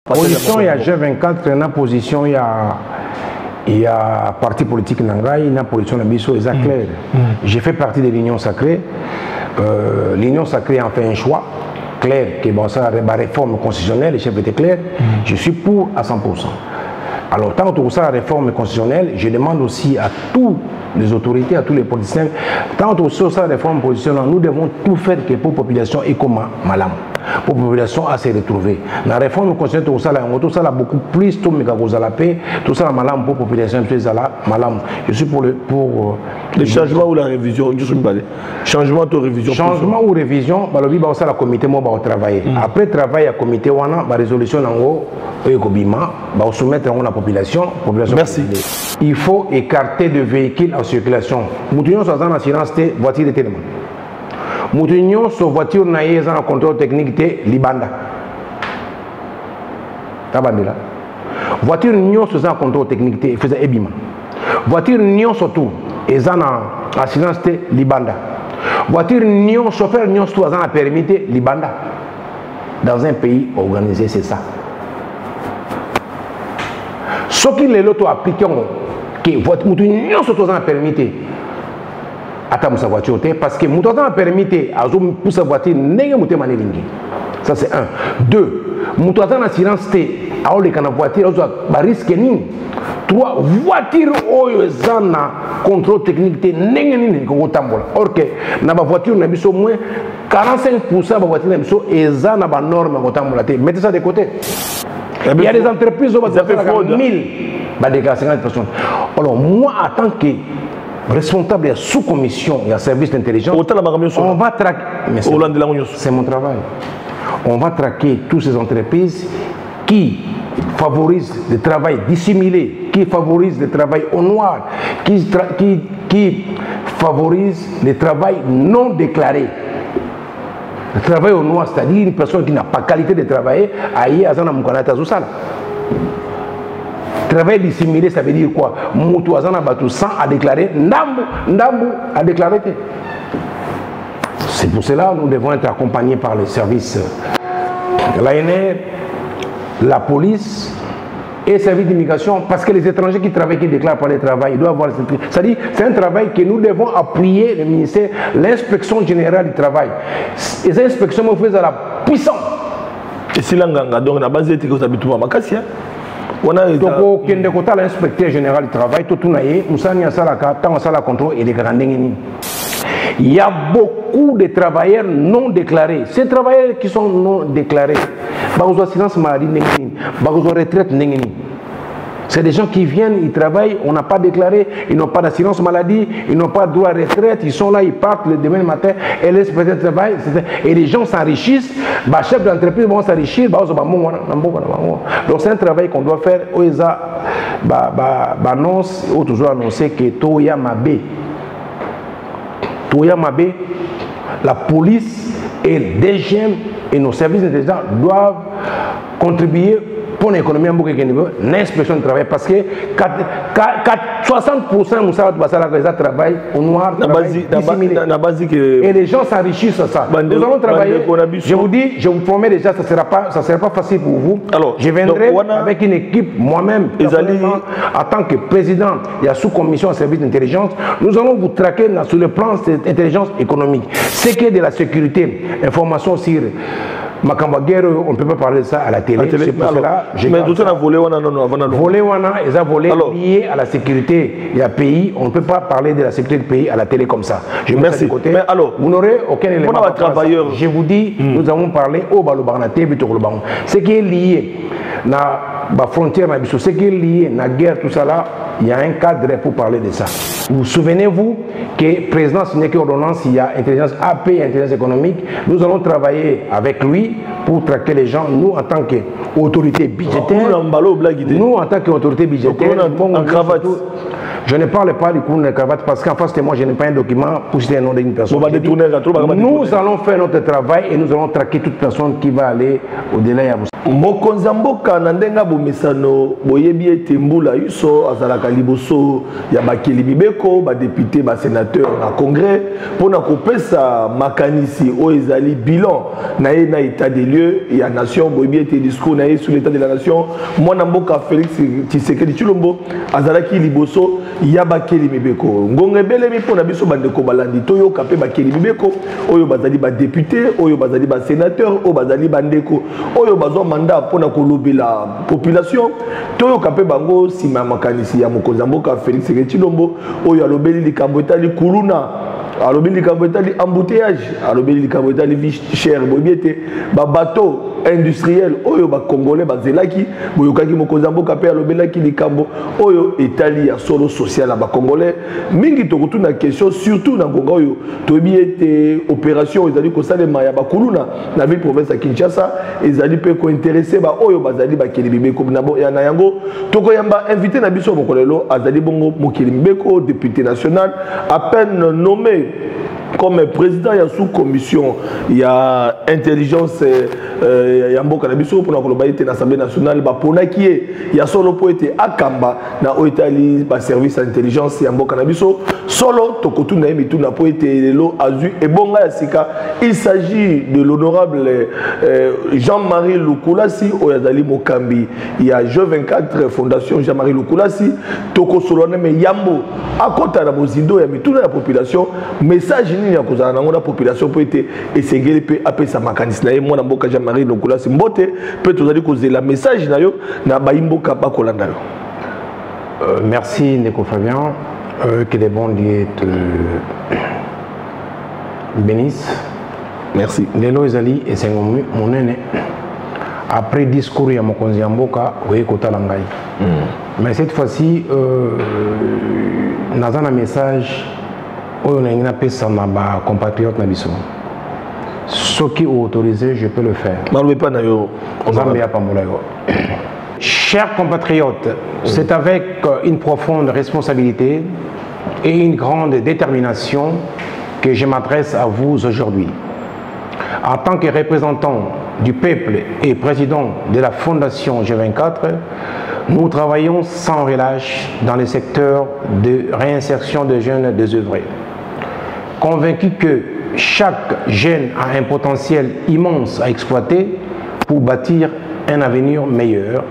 Position, il y a G24, il y a position, il y a parti politique Nangaï, il y a position de Bissot, c'est clair. J'ai fait partie de l'Union Sacrée. L'Union Sacrée a fait un choix clair, que bon, ça, la réforme constitutionnelle, les chefs étaient clairs. Je suis pour à 100%. Alors, tant que ça, la réforme constitutionnelle, je demande aussi à toutes les autorités, à tous les politiciens, tant que ça, la réforme constitutionnelle, nous devons tout faire pour la population et comme malam. Pour la population à se retrouver. La réforme constitutionnelle, tout ça, beaucoup plus, tout la paix, tout ça, malam pour la population, tout ça, malam. Je suis pour le changement ou la révision. Changement ou révision. Changement ou révision, ça, la comité, moi, va travailler. Après travail, à comité, on a la résolution, on va soumettre à la population. Merci. Il faut écarter de véhicules en circulation. Nous avons une assurance de voiture de téléphone. Nous avons une voiture en contrôle technique de Libanda. Voiture nous avons un contrôle technique de Ebima. Voiture nous surtout est en assurance de Libanda. Voiture nous chauffeur nous avons un permis de Libanda. Dans un pays organisé, c'est ça. Ce qui est l'autre appliqué, que votre nous avons un permis de attends sa voiture parce que nous avons permis pour sa voiture ça c'est un. Deux, nous avons une assurance à la voiture à risque. Trois, voiture au contrôle technique or que dans la voiture nous avons au moins 45% de la voiture est dans la norme. Mettez ça de côté. Il y a des entreprises qui ont 1000 personnes. Alors moi en tant que responsable de la sous-commission et la service d'intelligence, on va traquer. C'est mon travail. On va traquer toutes ces entreprises qui favorisent le travail dissimulé, qui favorisent le travail au noir, qui favorisent le travail non déclaré. Le travail au noir, c'est-à-dire une personne qui n'a pas qualité de travailler, aïe, azana mukanata zusala. Travail dissimulé, ça veut dire quoi? Moutou azana batu sans à déclarer, ndambu à déclarer. C'est pour cela que nous devons être accompagnés par les services de l'ANR, la police et les services d'immigration, parce que les étrangers qui travaillent, qui déclarent par le travail, ils doivent avoir ce truc. C'est-à-dire, c'est un travail que nous devons appuyer le ministère, l'inspection générale du travail. Les inspections me font à la puissance. Et si l'anganga, donc la base d'éthique, vous habitez à Makassia. Donc, l'inspecteur général du travail, tout le monde, contrôle et des grands. Il y a beaucoup de travailleurs non déclarés. Ces travailleurs qui sont non déclarés, ils ont assurance maladie, ils ont retraite. C'est des gens qui viennent, ils travaillent, on n'a pas déclaré, ils n'ont pas d'assurance maladie, ils n'ont pas de droit à retraite, ils sont là, ils partent le demain matin, et laissent peut-être travailler. Et les gens s'enrichissent, les chefs d'entreprise vont s'enrichir. Donc c'est un travail qu'on doit faire. Annonce, ou toujours annoncer que Toya Mabé, la police et le DGM et nos services d'intelligence doivent contribuer pour l'économie en l'inspection du travail parce que 60% de travail au noir et les gens s'enrichissent à ça. Nous allons travailler. Je vous dis, je vous promets déjà, ça ne sera pas facile pour vous. Alors, je viendrai avec une équipe moi-même en tant que président de la sous-commission en service d'intelligence. Nous allons vous traquer sur le plan d'intelligence économique. Ce qui est de la sécurité, information sur Makambagere, on ne peut pas parler de ça à la télé. C'est pour cela mais tout ça a volé lié à la sécurité du pays. On ne peut pas parler de la sécurité du pays à la télé comme ça. Je mets ça de côté. Mais alors, vous n'aurez aucun élément. Je vous dis, nous avons parlé au Balobarnaté, ce qui est lié à la frontière, ce qui est lié à la guerre, tout ça là, il y a un cadre pour parler de ça. Vous souvenez-vous que le président signé une ordonnance, il y a intelligence AP, intelligence économique. Nous allons travailler avec lui pour traquer les gens, nous en tant qu'autorité budgétaire. Nous en tant qu'autorité budgétaire. Je ne parle pas du coup de la cravate parce qu'en face de moi, je n'ai pas un document pour citer un nom d'une personne. Nous allons faire notre travail et nous allons traquer toute personne qui va aller au-delà. Mokonzamboka nandenga bomesano boyebi ete mbula yuso azalaka liboso ya bakeli bibeko ba député ba sénateur na congrès pona kopesa makanisi o ezali bilan na état des lieux ya nation boyebi ete discours na sur l'état de la nation mwana mboka Félix Tshisekedi Tshilombo azalaki liboso ya bakeli bibeko ngonge belemi pona biso bandeko balandi toyo kapé bakeli bibeko oyo bazali ba député oyo bazali ba sénateur oyo bazali bandeko oyo bazo mandat pour la population toyo kapé bango sima makanisi ya mokonzamboka Félix Tshilombo oyo alobeli likambo etali kuluna alobeli likambo etali embouteillage alobeli likambo etali vie chère bobiete ba bateau industriel oyo ba congolais bazelaki boyokaki mokonzamboka pe alobelaki likambo oyo etali ya solo social ba congolais mingi tokutuna question surtout na ngonga oyo toyebi ete opération ezali kosalema ya bakuluna na ville province ya Kinshasa ezali pe ko intéresser ba oyo bazali bakeli bibeko na yango tokoyamba invité na biso mokolelo azali bongo mokeli bibeko député national à peine nommé comme président ya sous-commission ya intelligence ya mboka na biso pour na été na Assemblée nationale ba ponaki ya solo po ete akamba na oitali ba service d'intelligence ya mboka na biso solo tokotuna emitu na po ete lelo azu ebonga ya sika. Il s'agit de l'honorable Jean-Marie Lukulasi oyazali mokambi ya G24 Fondation Jean-Marie Lukulasi toko solone me yambo akota na mozindo ya mituna ya population message nini ya kozala nango na population po ete esengeli pe apesa makanisi na ye mwana mboka Jean-Marie Lukulasi mbote pe tozali kozela message na yo na bayimboka bakolanda yo. Merci Ndeko Fabien, que les bons dieux te bénissent. Merci. Lelo ezali esengomi monene après discours ya mokonzi ya mboka oye kotala ngai. Mais cette fois-ci naza na message oyo nalingi napesa na ba compatriotes na biso. Ceux qui ont autorisé, je peux le faire. Chers compatriotes, c'est avec une profonde responsabilité et une grande détermination que je m'adresse à vous aujourd'hui. En tant que représentant du peuple et président de la Fondation G24, nous travaillons sans relâche dans le secteur de réinsertion des jeunes désœuvrés. Convaincus que chaque jeune a un potentiel immense à exploiter pour bâtir un avenir meilleur,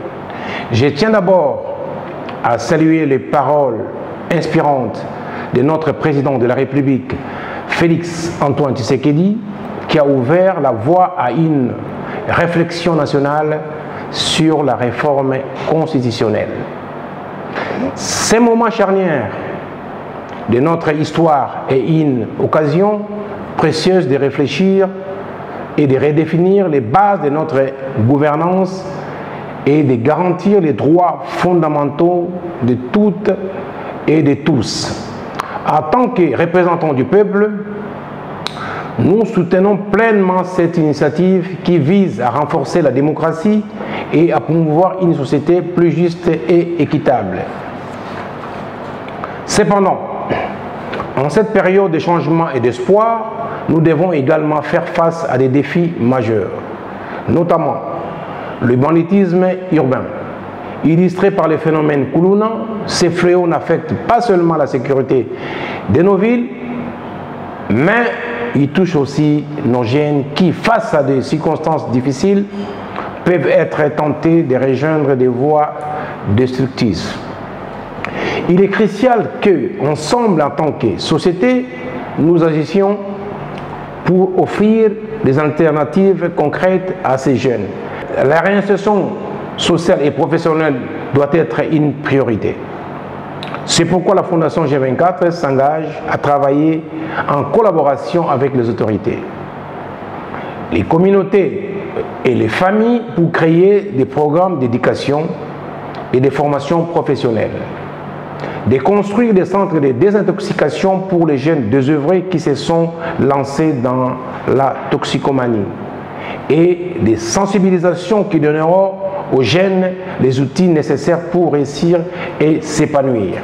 je tiens d'abord à saluer les paroles inspirantes de notre président de la République, Félix Antoine Tshisekedi, qui a ouvert la voie à une réflexion nationale sur la réforme constitutionnelle. Ces moments charnières de notre histoire est une occasion précieuse de réfléchir et de redéfinir les bases de notre gouvernance et de garantir les droits fondamentaux de toutes et de tous. En tant que représentants du peuple, nous soutenons pleinement cette initiative qui vise à renforcer la démocratie et à promouvoir une société plus juste et équitable. Cependant, en cette période de changement et d'espoir, nous devons également faire face à des défis majeurs, notamment le banditisme urbain. Illustré par le phénomène Kuluna, ces fléaux n'affectent pas seulement la sécurité de nos villes, mais ils touchent aussi nos jeunes qui, face à des circonstances difficiles, peuvent être tentés de rejoindre des voies destructrices. Il est crucial qu'ensemble, en tant que société, nous agissions pour offrir des alternatives concrètes à ces jeunes. La réinsertion sociale et professionnelle doit être une priorité. C'est pourquoi la Fondation G24 s'engage à travailler en collaboration avec les autorités, les communautés et les familles pour créer des programmes d'éducation et de formation professionnelle, de construire des centres de désintoxication pour les jeunes désœuvrés qui se sont lancés dans la toxicomanie et des sensibilisations qui donneront aux jeunes les outils nécessaires pour réussir et s'épanouir.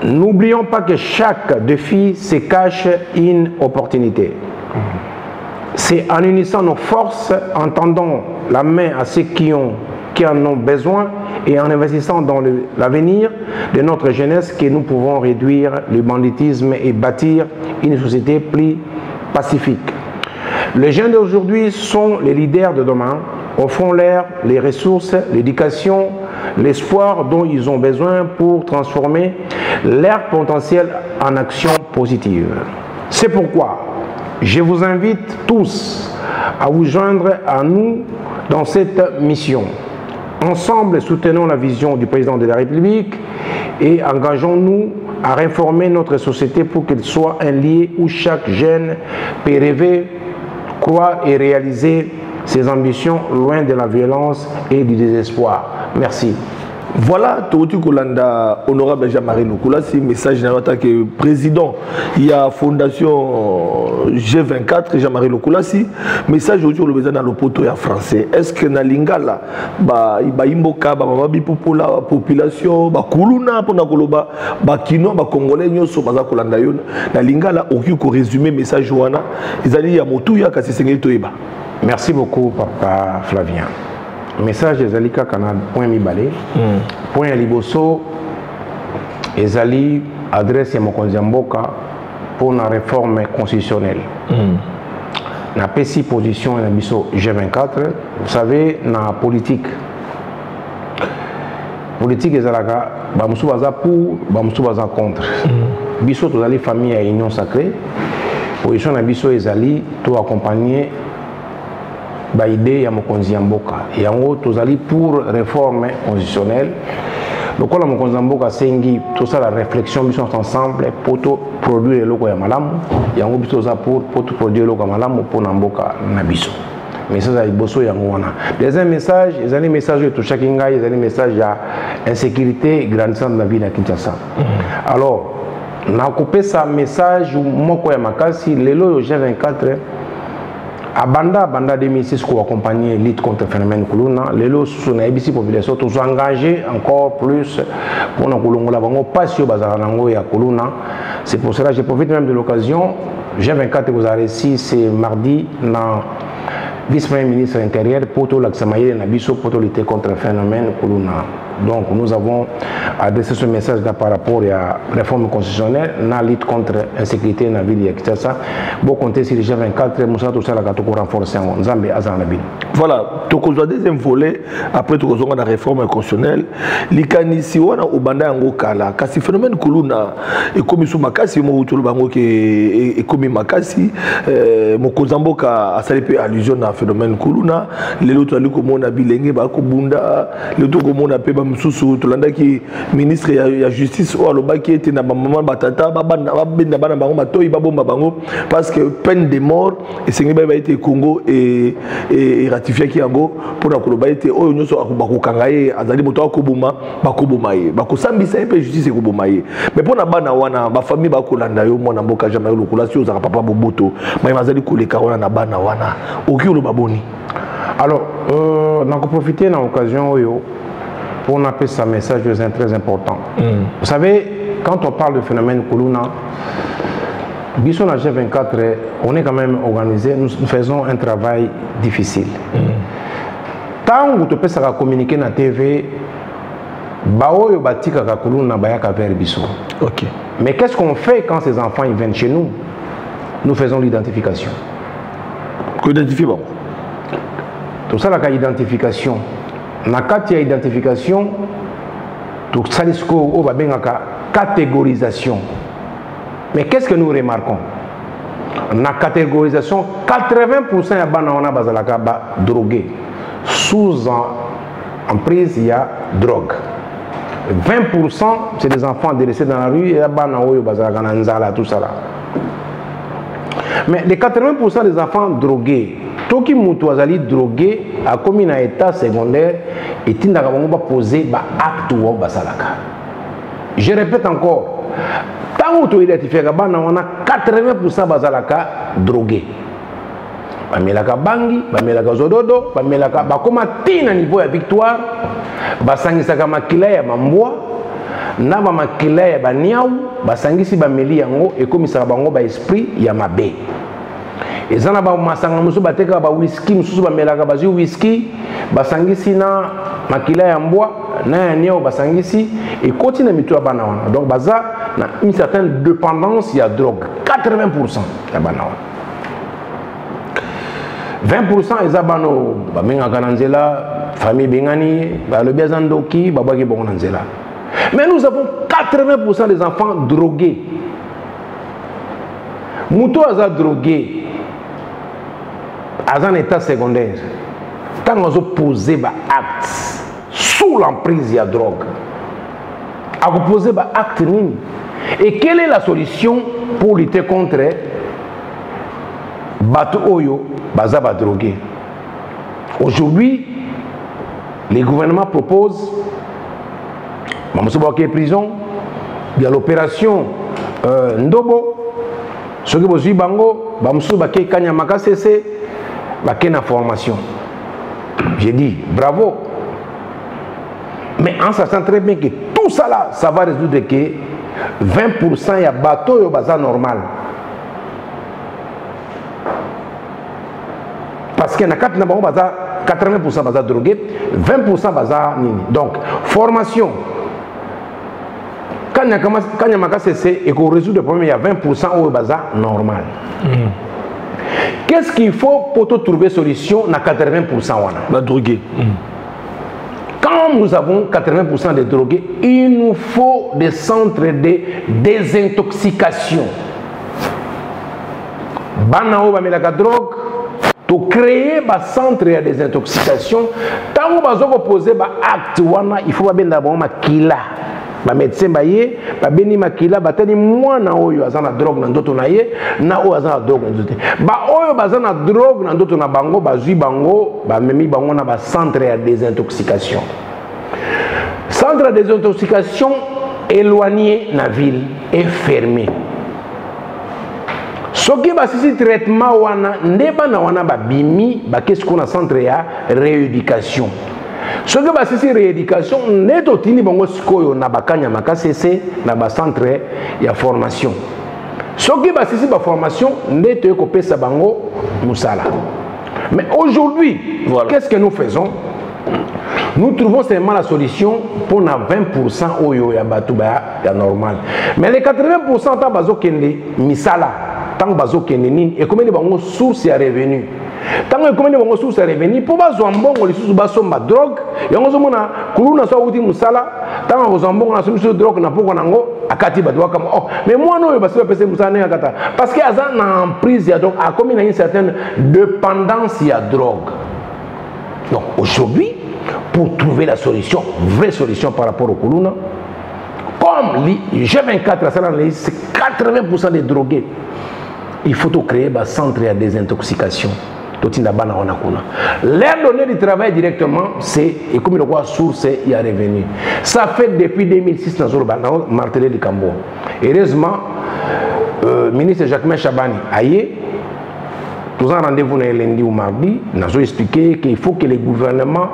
N'oublions pas que chaque défi se cache une opportunité. C'est en unissant nos forces, en tendant la main à ceux qui en ont besoin et en investissant dans l'avenir de notre jeunesse que nous pouvons réduire le banditisme et bâtir une société plus pacifique. Les jeunes d'aujourd'hui sont les leaders de demain. Offrons-leur les ressources, l'éducation, l'espoir dont ils ont besoin pour transformer leur potentiel en action positive. C'est pourquoi je vous invite tous à vous joindre à nous dans cette mission. Ensemble, soutenons la vision du président de la République et engageons-nous à réformer notre société pour qu'elle soit un lieu où chaque jeune peut rêver, croire et réaliser ses ambitions loin de la violence et du désespoir. Merci. Voilà, Toti Kolanda, honorable Jean-Marie Lukulasi, message en tant que président. Il y a Fondation G24, Jean-Marie Lukulasi, message aujourd'hui le besoin dans le poteau français. Est-ce que na lingala, imboka, la population, kuluna, pour na koloba, kino, congolais, nyoso, baza kolanda yon, na lingala, aucun résumé message wana, ils allaient à Motuya, kasi sengeli toeba. Merci beaucoup, Papa Flavien. Message ezalika kana point mibale point liboso ezali adresse ya mokonzi ya mboka pour la réforme constitutionnelle na pesi position na biso G24. Vous savez, na politique ezalaka ba musu baza pour ba musu baza contre biso tozali famille ya union sacrée. Position na biso ezali to accompagner ba idée ya mokonzi ya mboka yango tozali pour réforme constitutionnelle. Donc la mokonzi ya mboka sengi tout ça la réflexion biso ensemble pour produire loko ya malamu yango biso za pour produire loko ya malamu pour na mboka na biso. Message ya liboso yango wana. Deuxième message, ezali message to chaque ngai, ezali message ya insécurité grandissante na ville ya Kinshasa. Alors na coupé ça message moko ya makasi lelo yo G24 Abanda 2006 pour accompagner lutte contre le phénomène Kuluna, les lots sont ABC population tous engagés encore plus pour nous Kulunga bango pas sur bazarango ya Kuluna. C'est pour cela que je profite même de l'occasion. G24 vous a réussi c'est mardi dans vice-premier ministre intérieur pour tout l'accès na biso pour lutter contre le phénomène Kuluna. Donc nous avons adressé ce message là par rapport à la réforme constitutionnelle, la lutte contre l'insécurité dans la ville de Kinshasa. Bon compter sur les G24, Moussa tout ça là pour renforcer Nzambe azan la ville. Voilà, donc le deuxième volet après tout la réforme constitutionnelle, likanisi wana ubanda yango kala kasi phénomène Kuluna et comme sous makasi mo utulu bango ke et comme makasi mokozamboka a salé allusion à phénomène Kuluna, les autres ali ko mona bilenge ba ko bunda le to ko mona pe Moussou, qui ministre de la justice ou alobaki était na maman batata bana bana bango matoi babomba bango parce que peine de mort et c'est a été Congo et ratifié qui yango pour na koloba été oyo nyoso akubakukanga ye azali moto akobuma bakoboma ye bakosambisa pe justice ekoboma ye mais pour na bana wana ba famille bakolanda yo mwana mboka Jean-Marie Lukulasi ozaka papa boboto mais mazali koleka wana na bana wana oki oloba boni. Alors on a profité dans l'occasion oyo pour on appelle ça message très important. Vous savez, quand on parle de phénomène Kuluna, Bisson à G24, on est quand même organisé, nous faisons un travail difficile. Tant que tu peux communiquer dans la TV, Bao Yobatika Kuluna Bayaka vers Bisson. Mais qu'est-ce qu'on fait quand ces enfants ils viennent chez nous? Nous faisons l'identification. Qu'identifiez-vous? Tout ça, la identification. Na kati ya identification tout ça on va bien catégorisation. Mais qu'est-ce que nous remarquons? Na catégorisation 80% ya bana wana bazalaka ba drogué sous en prise il y a drogue. 20% c'est des enfants délaissés dans la rue et bana oyo bazalaka na nzala tout ça là. Mais les 80% des enfants drogués, tout qui est drogué a commis un état secondaire et il a posé un acte ou basalaka. Je répète encore, tant que tu identifies que on a 80% basalaka drogué. Bamelaka bangi, bamelaka zododo, bamelaka bakoma tina niveau de victoire, basangisaka makila ya mambwa, na ba makila ya ba niau basangisi ba meli yango ekomisa bango ba esprit ya mabe ezana ba masanga musu bateka ba whisky musu ba melaka ba whisky basangisi na makila ya mbwa na ya niau basangisi ekoti na mitu ya bana wana donc baza na une certaine dépendance ya drogue 80% ya bana wana 20% eza bano bamengaka na nzela famille bengani balobi aza ndoki babwaki bongo na nzela. Mais nous avons 80% des enfants drogués. Mouto aza drogué en état secondaire. Quand on a posé des actes sous l'emprise de la drogue, on a posé des actes. Et quelle est la solution pour lutter contre Bato Oyo Bazaba drogué? Aujourd'hui, les gouvernements proposent prison, il y a l'opération Ndobo, ce que vous avez bango, Bamsou Baké Kanyamaka CC, Baké na formation. J'ai dit bravo. Mais en sachant très bien que tout ça là, ça va résoudre que 20% il y a bateau et bazar normal. Parce qu'il y a 80% bazar drogué, 20% bazar nini. Donc, formation. Quand il y a un CC et qu'on résout le problème, il y a 20% au bazar normal. Qu'est-ce qu'il faut pour trouver solution dans 80% la droguée. Quand nous avons 80% de drogués, il nous faut des centres de désintoxication. Banao ba melaka drogue, pour créer un centre de désintoxication, tant que vous posez un acte, il faut bien d'abord makila. Ba médecin baye ba beni makila batani mwana oyo azana drogue na ndoto na ye na oyo azana drogue na ndoto ba oyo bazana drogue na ndoto na bango bazui bango ba memi bango na ba centre de désintoxication. Centre de désintoxication éloigné na ville et fermé. Soki ba sisi traitement wana ndeba na wana ba bimi ba qu'est-ce qu'on a centre ya rééducation. Ce que va c'est rééducation, n'est pas tini bongo sikoyo na bakanya makasese na ba centre ya formation. Ce qui va c'est ba formation n'est pas que pesa bango musala. Mais aujourd'hui, voilà. Qu'est-ce que nous faisons? Nous trouvons seulement la solution pour na 20% oyo ya batuba ya normal. Mais les 80% ta bazo kende misala, tant bazo kende nini et combien de bango source ya revenu. Tant que combien de ressources à revenir pour pas zombon les sous basso ma drogue et on zomona kuluna so uti musala tant que zombon na sous drogue na poko nango akati badwa comme oh mais moi non parce que pese musala ne akata parce que azan na emprise ya donc a comme une certaine dépendance à drogue. Donc aujourd'hui pour trouver la solution, vraie solution par rapport au kuluna comme G24 à ça c'est 80% des drogués. Il faut créer un centre de désintoxication. Leur donner du travail directement, c'est et comme il voit source, il y a revenu. Ça fait depuis 2006 dans le martelé du Cambo. Heureusement, le ministre Jacquemin Chabani aïe, tous un rendez-vous lundi ou mardi, nous avons expliqué qu'il faut que les gouvernements,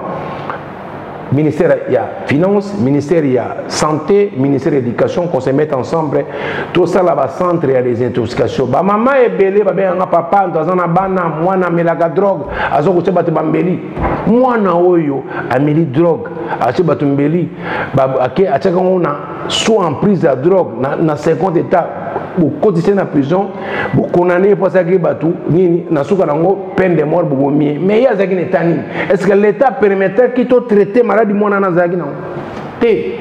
ministère il y a finance, ministère il y a santé, ministère de l'éducation, qu'on se mette ensemble. Tout ça là va centre à des intoxications. Ba maman est belé, ba bien papa, dans un abana, moi na melaga drogue, azo ko tebate bambeli. Moi na oyo ameli drogue, ache batumbeli, ba ake achaka ona soit en prise de drogue na 50 états. Vous cotisez dans la prison, vous condamnez pour ça que vous peine de mort. Mais il y a des états. Est-ce que l'État permettait qu'il te traite maladie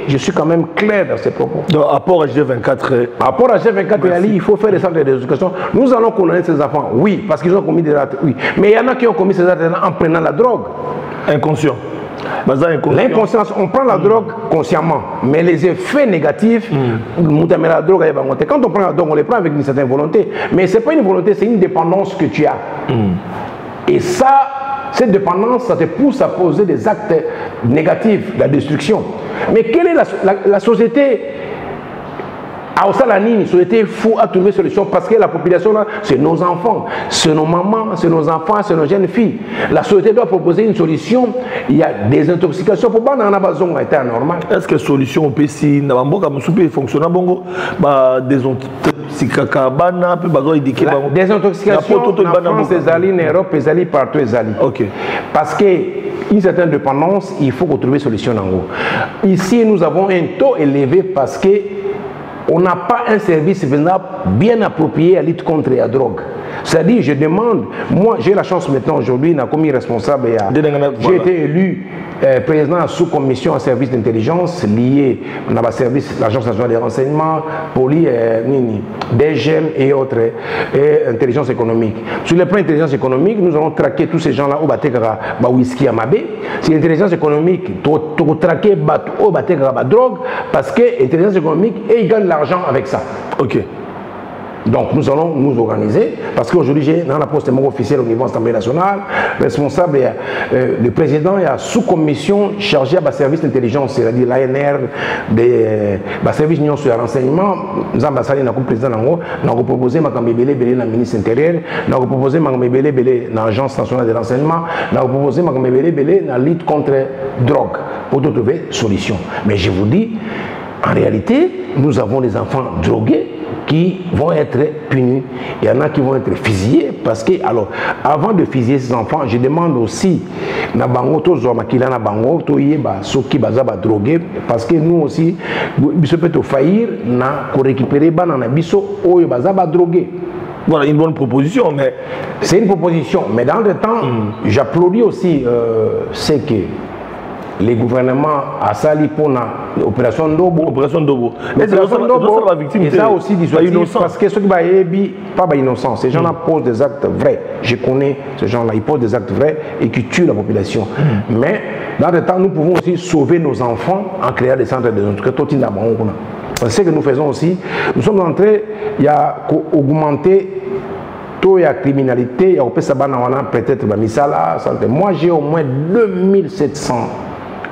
je suis quand même clair dans ces propos. Donc, rapport à G24. Rapport à G24, il faut faire des centres d'éducation. Nous allons condamner ces enfants, oui, parce qu'ils ont commis des actes, oui. Mais il y en a qui ont commis ces actes en prenant la drogue. Inconscient. L'inconscience, on prend la drogue consciemment, mais les effets négatifs, la drogue, quand on prend la drogue, on les prend avec une certaine volonté, mais ce n'est pas une volonté, c'est une dépendance que tu as. Et ça, cette dépendance, ça te pousse à poser des actes négatifs, la destruction. Mais quelle est la société À Osalanini, ça a été fou à trouver solution parce que la population là, c'est nos enfants, c'est nos mamans, c'est nos enfants, c'est nos jeunes filles. La société doit proposer une solution. Il y a des intoxications pour pas dans la base on était normal. Est-ce que solution peut si na bamboka musupe fonctionne bongo ba des intoxications en France, les alliés, en Europe, les alliés partout, les alliés. Ok. Parce que une certaine dépendance, il faut trouver solution en haut. Ici, nous avons un taux élevé parce que on n'a pas un service bien approprié à lutte contre la drogue. C'est-à-dire, je demande, moi j'ai la chance maintenant aujourd'hui, comme responsable, j'ai été élu président de la sous-commission en service d'intelligence lié à l'Agence nationale des renseignements, Poli, DGM et autres, et intelligence économique. Sur le plan intelligence économique, nous allons traquer tous ces gens-là au Batekara, whisky à Mabé. C'est l'intelligence économique, tu traquer au Batekara, drogue, parce que l'intelligence économique, et ils gagnent l'argent avec ça. Ok. Donc nous allons nous organiser parce qu'aujourd'hui j'ai dans la poste officiel au niveau de l'Assemblée nationale, responsable, le président et la sous-commission chargée à service d'intelligence, c'est-à-dire l'ANR, des services d'union sur le renseignement, nous avons comme président nous avons proposé ma cambébélé dans le ministre intérieur, nous avons proposé ma cambébélé dans l'Agence nationale de renseignement, nous avons proposé ma cambébélé dans la lutte contre la drogue pour trouver solution. Mais je vous dis, en réalité, nous avons des enfants drogués qui vont être punis. Il y en a qui vont être fusillés parce que, alors, avant de fusiller ces enfants, je demande aussi, na bango to zo makila na bango to yeba soki baza ba drogué parce que nous aussi, biso peut faillir na ko récupérer bana na biso oyo baza ba drogué. Voilà une bonne proposition, mais c'est une proposition. Mais dans le temps, j'applaudis aussi ce que les gouvernements a sali pour l'opération Ndobo. Opération Ndobo. Et ça aussi dissuasif parce que ceux qui pas innocents, ces gens-là posent des actes vrais. Je connais ces gens-là, ils posent des actes vrais et qui tuent la population. Mais dans le temps, nous pouvons aussi sauver nos enfants en créant des centres de détention. Ce que nous faisons aussi, nous sommes en train d'augmenter la criminalité, peut-être moi j'ai au moins 2700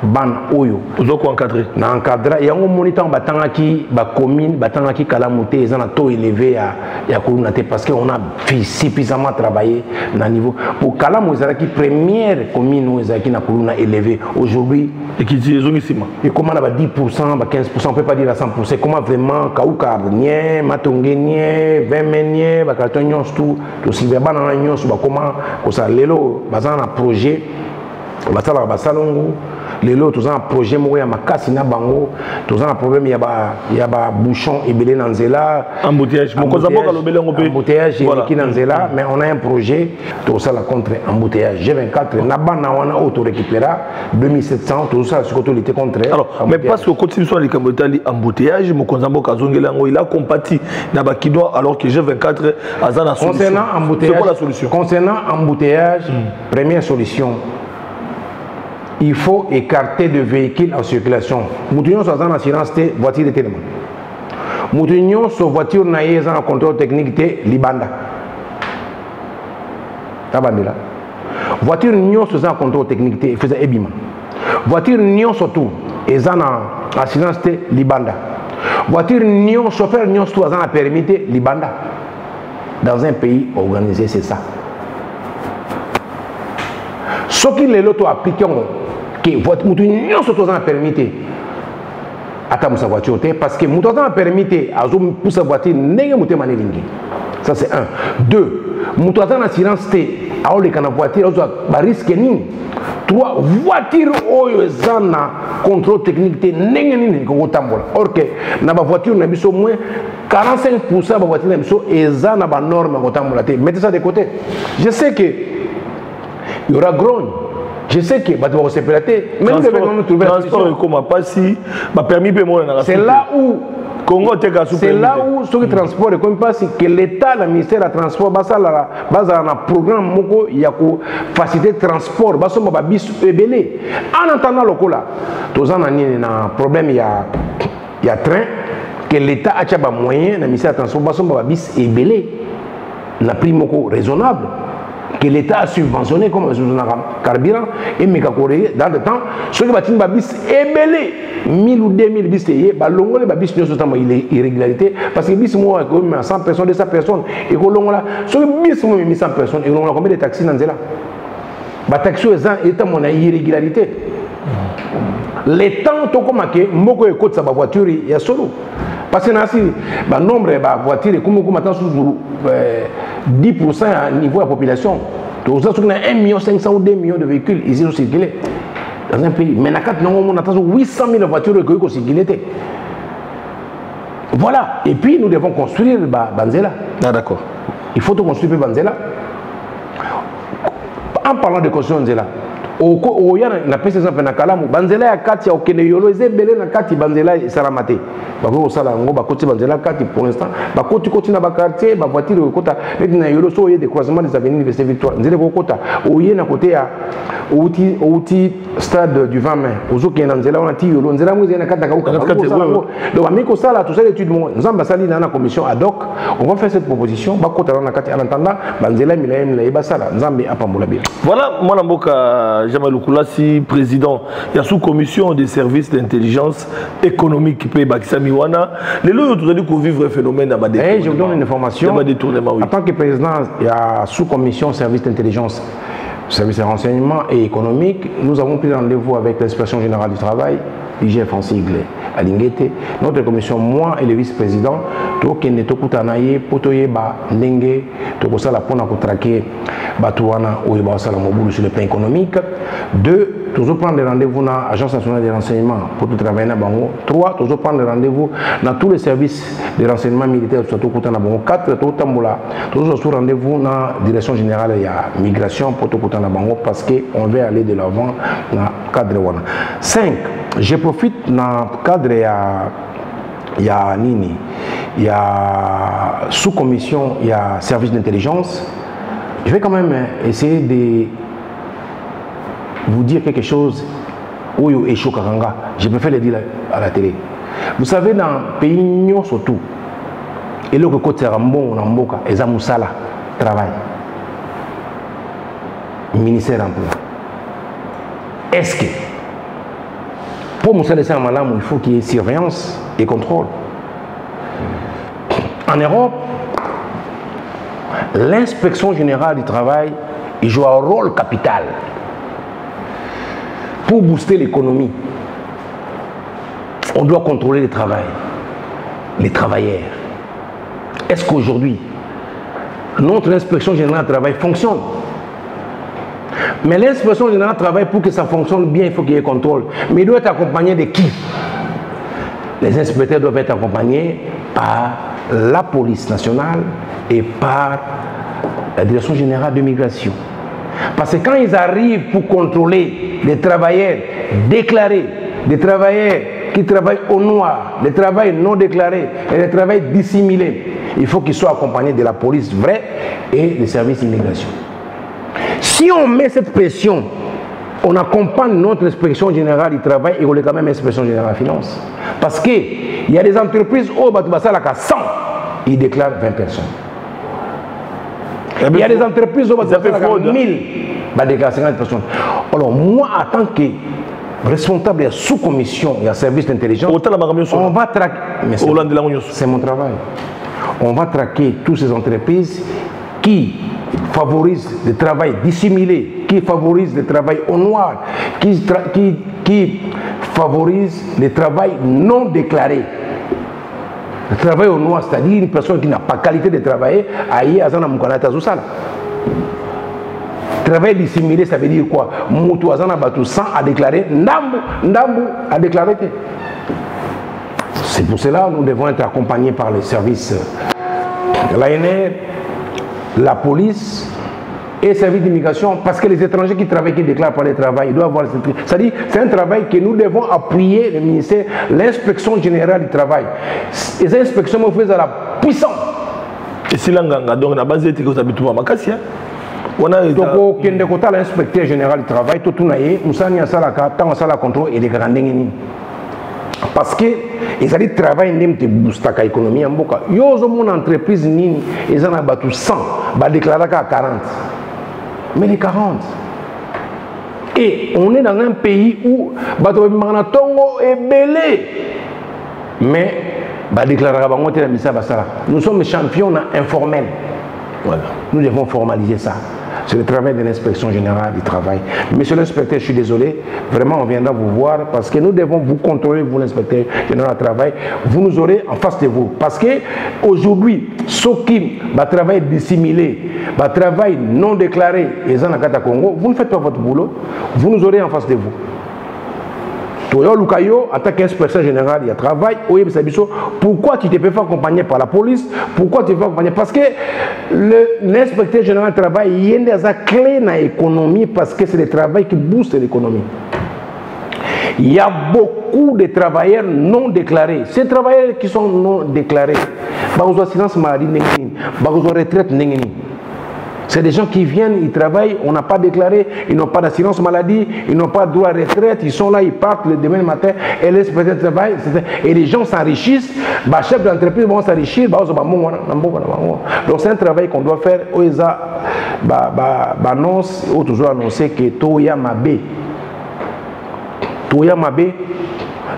ban oyo ozoko encadré na encadré il y a un moniteur batangaki ba commune batangaki kalamuté ils ont un taux élevé ya kolunate parce que on a suffisamment travaillé na niveau pour kalamu ezalaki première commune où ezalaki na koluna élevé aujourd'hui et qui dit ezongisima et comment na ba 10% ba 15% on peut pas dire à 100% comment vraiment kauka nie matongenie 20 menie ba kartonyon tout to silver bana nyonso ba comment ko sa lelo bazana projet basala basalongo lelo tous un projet moya makasi na bango tous un problème ya ba bouchon ebelé na nzela embouteillage mokoza boka lobele ngopé embouteillage qui na nzela mais on a un projet tout ça la contre embouteillage G24 na bana wana auto récupéra 2700 tout ça sur côté contre alors mais parce que continue sur les cambotali embouteillage mokoza boka zongela ngo il a compati na ba kido alors que G24 azana solution concernant embouteillage c'est quoi la solution concernant embouteillage première solution il faut écarter de véhicules en circulation. Moutunion soit en assurance de voiture de tellement. Moutunion sur voiture naïe en contrôle technique de Libanda. Tabamila. Voiture nion sur en contrôle technique de faisait Ebima. Voiture nion surtout et en assurance de Libanda. Voiture nion chauffeur nion surtout en permis de Libanda. Dans un pays organisé, c'est ça. Ce qui les loto appliquent que votre moutunion surtout en permis à sa voiture parce que moutons en permis à zoom pour sa voiture n'est mouté manélingi. Ça c'est un. Deux, moutons en assurance à les canaux voiture à risque ni. Trois, voiture oyo zana contrôle technique n'est ni ko tambola. Or que na ba voiture na biso moins 45% ba voiture na biso ezana ba norme ko tambola te. Mettez ça de côté. Je sais que il y aura grogne. Je sais que bah, tu vas se plater. Même si vous trouver c'est là où c'est là où ce qui transport est comme pas si que l'État, le ministère de transport, basa un programme moko il y a pour faciliter transport, basa ma bis ebelé. En entendant le coup là, tous en année un problème il y a train que l'État a des moyens, le ministère de transport, basa ma bis ebelé, n'a prix moko raisonnable. que l'État a subventionné comme carburant et méga-corée dans le temps. Ceux qui bâtiment babis ébélé 1000 ou 2000 bis payés, bah longo les babis ne sont pas irrégularité parce que bis moi comme 100 personnes 200 personnes et que longo là ceux qui bis moi 100 personnes et longo là combien de taxis dans là bah taxi est mon irrégularité. Les temps tout comme que moko écoute sa voiture il y a solo parce que nasi bah nombre bah voiture comme maintenant sous 10% à niveau de la population. Donc, on a 1 500 000 ou 2 millions de véhicules ici au circulé dans un pays. Mais on a 800 000 voitures qui circulent. Voilà. Et puis, nous devons construire Banzela. Ah, d'accord. Il faut construire Banzela. En parlant de construire Banzela, il y a un peu de Kalamu. Banzela ya kati ya okene yolo ezebele na kati Banzela salamate. Bako sala ngo bakoti Banzela kati pour l'instant. Bakoti na ba quartier, ba voiture kota na yolo so yé des croisements des avenues Université Victoire. Nzele ko kota oye na côté ya outi stade du 20 mai. Ozoki na Nzela on ti yolo Nzela mo na kata ka donc amiko sala tout ça l'étude mo nzamba sali na commission ad hoc. On va faire cette proposition bakota na kati en attendant Banzela milaim la ibasala nzambe apambola bien. Voilà moi na mboka Jamal Koulassi, président de la sous-commission des services d'intelligence économique qui Bakisamiwana. Les lois ont dit qu'on vivre un phénomène à Badé. Je vous donne une information. En tant que président, il y a sous-commission services d'intelligence, services de renseignement et économique. Nous avons pris rendez-vous avec l'inspection générale du travail, IGF en sigle, à Linguete. Notre commission, moi et le vice-président, Tokende Tokutanaye, Potoye Ba Ndenge, Tokosala Pona Kotrake, Batouana, Oyeba Sala Moboulou sur le plan économique. 2, toujours prendre des rendez-vous dans l'Agence nationale de renseignement pour tout travailler dans Bango. 3, toujours prendre des rendez-vous dans tous les services de renseignement militaire surtout Kouta na Bango. 4, toujours rendez-vous dans la direction générale de la migration pour tout Kouta na Bango parce qu'on veut aller de l'avant dans le cadre. 5, je profite dans le cadre il y a Nini, il y a sous-commission, il y a service d'intelligence. Je vais quand même essayer de vous dire quelque chose. Oyo et Chokaranga, je préfère le dire à la télé. Vous savez, dans le pays surtout, et le côté Rambo, Namboka, et Zamoussala, travail. Ministère d'Emploi. Est-ce que pour Moussa Laissé Malam, il faut qu'il y ait surveillance et contrôle? En Europe, l'inspection générale du travail joue un rôle capital pour booster l'économie. On doit contrôler le travail, les travailleurs. Est-ce qu'aujourd'hui, notre inspection générale du travail fonctionne? Mais l'inspection générale du travail, pour que ça fonctionne bien, il faut qu'il y ait contrôle. Mais il doit être accompagné de qui? Les inspecteurs doivent être accompagnés par la police nationale et par la direction générale de migration. Parce que quand ils arrivent pour contrôler les travailleurs déclarés, des travailleurs qui travaillent au noir, des travailleurs non déclarés et des travailleurs dissimulés, il faut qu'ils soient accompagnés de la police vraie et des services d'immigration. Si on met cette pression, on accompagne notre inspection générale du travail et on est quand même inspection générale des finances. Parce qu'il y a des entreprises où à 100, ils déclarent 20 personnes. Il y a des entreprises où ils déclarent 1000, ils déclarent 50 personnes. Alors moi, en tant que responsable de sous-commission et à service d'intelligence, on va traquer. C'est mon travail. On va traquer toutes ces entreprises qui favorisent le travail dissimulé, qui favorisent le travail au noir, qui favorisent le travail non déclaré. Le travail au noir, c'est-à-dire une personne qui n'a pas qualité de travailler, aïe, azana mukanata zusala. Travail dissimulé, ça veut dire quoi? Moutou azana batu sans à déclarer, ndambu à déclarer. C'est pour cela que nous devons être accompagnés par les services de l'ANR, la police et les services d'immigration, parce que les étrangers qui travaillent, qui déclarent par le travail, ils doivent avoir... C'est-à-dire, c'est un travail que nous devons appuyer le ministère, l'inspection générale du travail. Et cette inspection, on fait à la puissance. Et si l'anganga, donc, la base de l'éthique, vous habitez à Makassia? Donc, l'inspecteur général du travail, tout le monde, nous sommes en contrôle et les grands. Parce que ils allaient travailler dans l'économie. Il y a une entreprise qui a 100, va déclarer à 40. mais les 40. Et on est dans un pays où Tongo est belé. Mais nous sommes champions informels. Voilà. Nous devons formaliser ça. C'est le travail de l'inspection générale du travail. Monsieur l'inspecteur, je suis désolé, vraiment on viendra vous voir parce que nous devons vous contrôler, vous l'inspecteur général du travail, vous nous aurez en face de vous. Parce que aujourd'hui, ceux qui travaillent dissimulé, travail non déclaré, et en Congo, vous ne faites pas votre boulot, vous nous aurez en face de vous. En tant qu'inspecteur général, il y a travail. Pourquoi tu ne te fais pas accompagner par la police? Pourquoi tu te fais accompagner? Parce que l'inspecteur général du travail, il y a des clés dans l'économie parce que c'est le travail qui booste l'économie. Il y a beaucoup de travailleurs non déclarés. Ces travailleurs qui sont non déclarés, ils ont assurance maladie, ils ont retraite. C'est des gens qui viennent, ils travaillent, on n'a pas déclaré, ils n'ont pas d'assurance maladie, ils n'ont pas de droit à retraite, ils sont là, ils partent le demain matin, et laissent peut-être travail, et les gens s'enrichissent, les chefs d'entreprise vont s'enrichir, donc c'est un travail qu'on doit faire, annonce, ou toujours annoncer que Toya Mabé,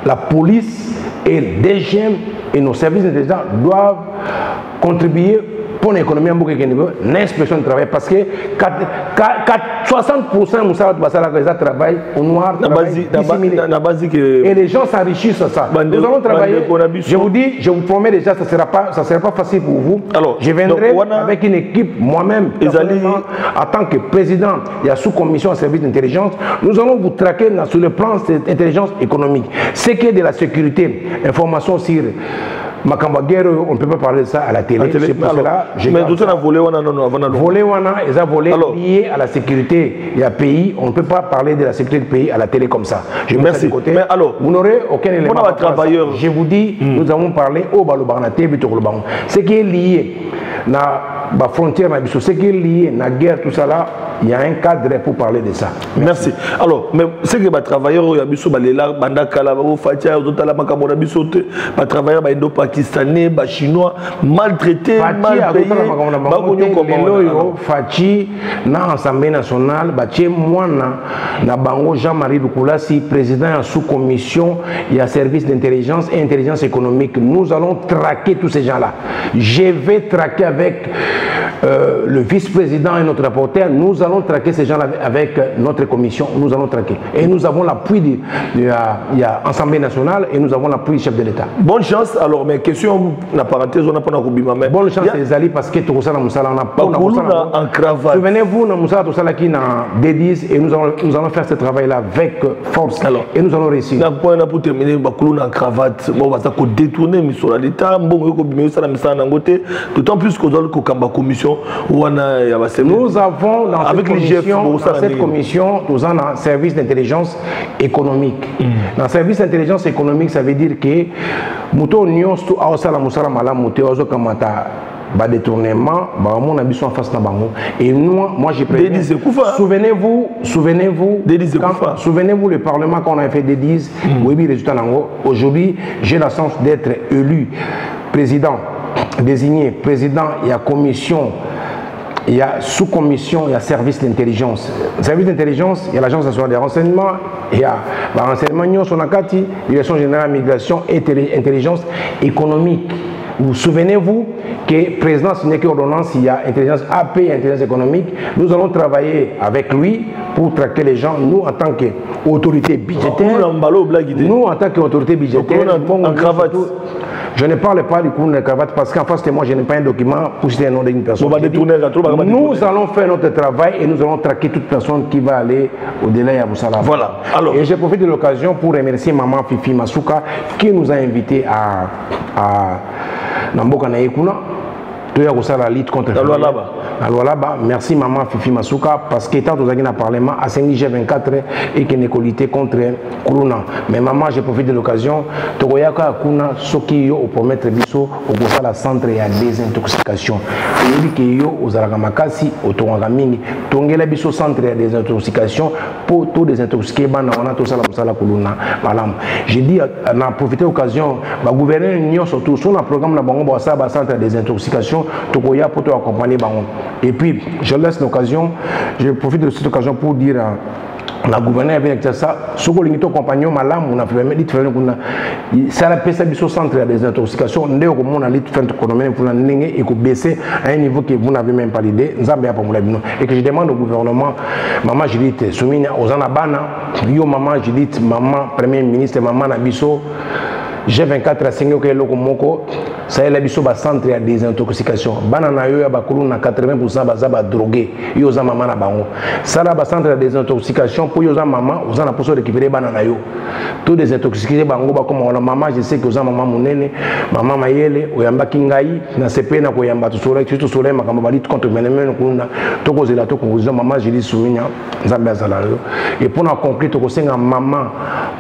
la police et le DGM et nos services d'intelligence doivent contribuer pour l'économie en l'inspection du travail parce que 60% de travail au noir et les gens s'enrichissent à ça. Nous allons travailler. Je vous dis, je vous promets déjà, ça ne sera pas facile pour vous. Alors, je viendrai avec une équipe, moi-même, en tant que président, il y a sous-commission en service d'intelligence. Nous allons vous traquer sur le plan d'intelligence économique. Ce qui est de la sécurité, information sur Makambaguerre, on ne peut pas parler de ça à la télé. C'est pour cela mais tout ça, volé lié à la sécurité du pays. On ne peut pas parler de la sécurité du pays à la télé comme ça. Je mets ça de côté. Mais alors, vous n'aurez aucun élément. Je vous dis, nous avons parlé au Balobarnaté, ce qui est lié à la frontière, ce qui est lié à la guerre, tout ça là. Il y a un cadre pour parler de ça. Merci. Alors, mais c'est que les travailleurs, les travailleurs pakistanais, chinois, maltraités, mal payés. Fachi, na Assemblée nationale, moi, na Bango Jean-Marie Lukulasi, président de sous-commission, il y a service d'intelligence et intelligence économique. Nous allons traquer tous ces gens-là. Je vais traquer avec le vice-président et notre rapporteur. Nous allons traquer ces gens-là avec notre commission. Nous allons traquer. Et nous avons l'appui de l'Assemblée nationale et nous avons l'appui du chef de l'État. Bonne chance. Alors, mes questions, la parenthèse, on n'a pas de bonne chance, les alliés, parce que tout ça, on n'a pas en cravate. Souvenez-vous, nous avons tout ça qui dans D10 et nous allons faire ce travail-là avec force. Alors, et nous allons réussir. Pour terminer, en cravate, on va détourner l'État. D'autant plus qu'on a la commission. Nous avons dans cette commission, nous avons un service d'intelligence économique. Dans le service d'intelligence économique, ça veut dire que nous détournement, en face et moi j'ai prévenu. Souvenez-vous le Parlement qu'on a fait des 10, aujourd'hui j'ai la chance d'être élu président, désigné président, il y a commission, il y a sous-commission, il y a service d'intelligence. Service d'intelligence, il y a l'Agence nationale des renseignements, il y a le renseignement, Sonakati, Direction générale migration et intelligence économique. Vous souvenez-vous que président signé ordonnance, il y a intelligence AP et intelligence économique. Nous allons travailler avec lui pour traquer les gens, nous en tant qu'autorité budgétaire. Nous en tant qu'autorité budgétaire. En cravate. Je ne parle pas du coup de cravate parce qu'en face de moi, je n'ai pas un document pour citer un nom d'une personne. Nous allons faire notre travail et nous allons traquer toute personne qui va aller au-delà de Moussala. Voilà. Alors. Et je profite de l'occasion pour remercier maman Fifi Masuka qui nous a invités à Namboka Naekuna. La lutte contre la loi. Merci maman Fifi Masuka parce que tant que dans le Parlement à 5G24 et qui n'est lutter contre Corona. Mais maman, je profite de l'occasion. Togoyaka Kuna Soki yo au promettre biso au la centre et à désintoxication. Et dit que yo aux Aragamakasi au Tongamingi Tongela biso centre et désintoxication pour tout désintoxiquer bana on a tout ça la musala Corona. Malam. J'ai dit on a profité de l'occasion ba gouverner union surtout sur le programme na bango ba centre de désintoxication. Tokoya pour accompagner bango. Et puis, je laisse l'occasion, je profite de cette occasion pour dire à la gouverneure avec ça, ce que les compagnons malam, on a fait ça la peste du centre des intoxications, on est au moment où on économique pour et que baisser à un niveau que vous n'avez même pas l'idée, et que je demande au gouvernement, maman Judith, Soumina, aux Anabana, yo maman Judith, maman premier ministre, maman Nabiso, G24 à Seigneur que loko moko ça est la biso ba centre ya désintoxication banana yo ya bakulu na 80% baza ba drogué yo za mama na bango ça là ba centre ya désintoxication pour yo za mama oza na poso récupérer banana yo tout désintoxiquer bango ba comme on maman je sais que oza mama munene mama mayele oyamba kingai na sepe na koyamba to soleil makamba ba lutte contre menemene kuna to kozela to kozo mama Julie Souminya nzambe azala yo et pour na conclure to kosenga maman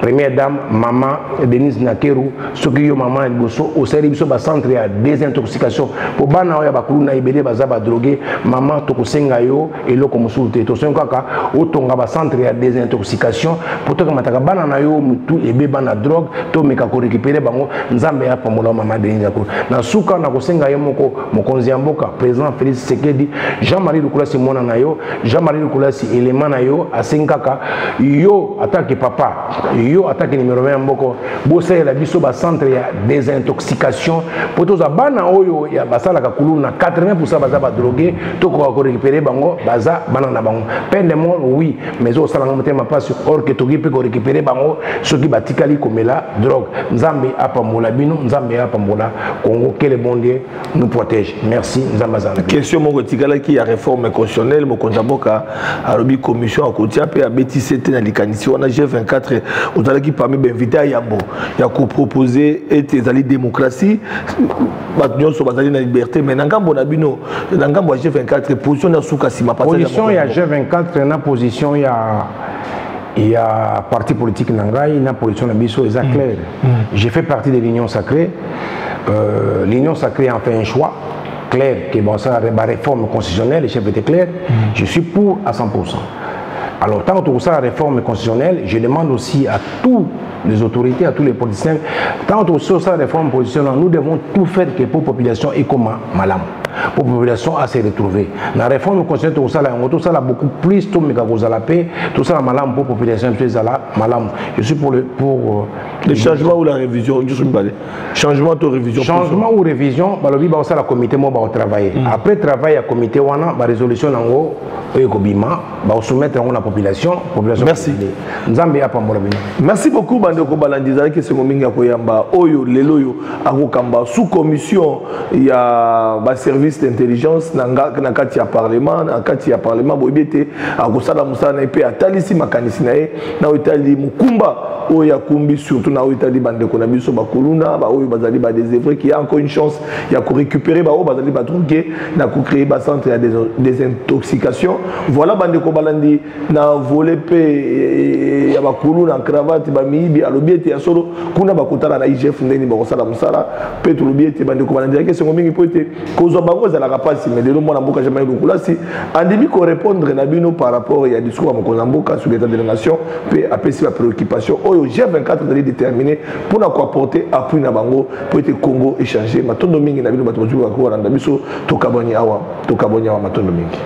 première dame maman Denise Nakeru ce qui est maman au service de centre de désintoxication pour bana ya bakulu na ibele baza ba drogué maman to kosenga yo et lo comme soulte to senga ka otonga ba centre de désintoxication pour to kamata bana na yo mutu ebe bana drogue to meka ko récupérer bango nzambe ya pamola maman Denise Nakeru na suka na kosenga yo moko mokonzi ya mboka président Félix Sekedi Jean-Marie Lukula si mona na yo Jean-Marie Lukula si élément na yo asenga ka yo attaque papa yo attaque numéro 1 mboko bossa la biso ba centre ya désintoxication pour tous bana oyo ya basala ka kulu na 80% baza ba drogué to ko récupérer bango baza bana na bango peine de mort oui mais au sala ngomte ma passe or que to gipe ko récupérer bango ceux qui batikali komela drogue nzambe apa mola bino nzambe apa mola Congo que le bon Dieu nous protège merci nzamba za question moko tikala ki ya réforme constitutionnelle mo konzaboka alobi commission akotia pe abeti c'était na likanisi wana G24 ozalaki parmi invité à Yambo ya ko proposer et ezali démocratie batnyo so bazali na liberté mais ngambo na bino ngambo ya G24 position na suka sima position ya G24 na position ya parti politique nangai na position na biso est claire. J'ai fait partie de l'Union sacrée. L'Union sacrée a fait un choix clair que bon ça la réforme constitutionnelle les chefs étaient clairs. Je suis pour à 100%. Alors, tant que ça, la réforme constitutionnelle, je demande aussi à toutes les autorités, à tous les politiciens, tant que ça, la réforme constitutionnelle, nous devons tout faire pour la population et comme malam. Pour la population à se retrouver. La réforme constitutionnelle, tout ça, beaucoup plus, tout la paix, tout ça, malam pour la population, malam. Je suis pour le changement ou la révision. Changement ou révision. Changement ou révision, la comité va travailler. Après travail, à comité, la résolution, va soumettre à la population. Merci. Merci beaucoup, Bandeko Balandizari, qui est Mominga Koyamba, Oyo, Leloyo, Arokamba, sous commission, il y a un service d'intelligence, Nakati à Parlement, Nakati à Parlement, Boibete, Agosala Moussana, et puis à Talisi Makanisinae, Naoitali Mukumba, Oya Kumbi, surtout Naoitali Bandeko Nabiso Bakuluna, Oyo Bazali Badezevre, qui a encore une chance, il y a récupérer, Bazali Badrongué, n'a créé un centre de désintoxication. Voilà, Bandeko Balandi, na volé pe ya bakulu na cravate ba mibi alobiete ya solo kuna bakutana na IGF ndeni bakosala musala pe to lobiete bande ko balandi ke sengo mingi poete kozwa bango za la rapasi mais lelo mona mboka jamais lokula si andimi ko répondre na bino par rapport ya discours à mon mboka sur l'état de la nation pe apesi la préoccupation oyo G24 d'aller déterminer pour na ko apporter appui na bango poete Congo échanger matondo mingi na bino bato bazuka ko randa biso to kabonya awa matondo mingi